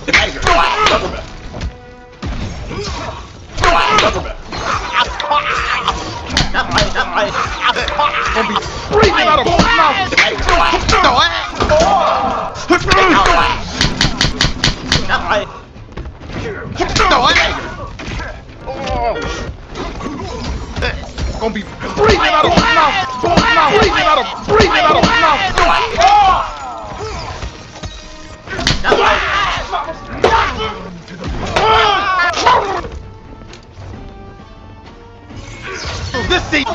Gonna be breathing out of both mouths. Gonna be breathing out of mouth, both mouth, breathing out of mouth. This seat.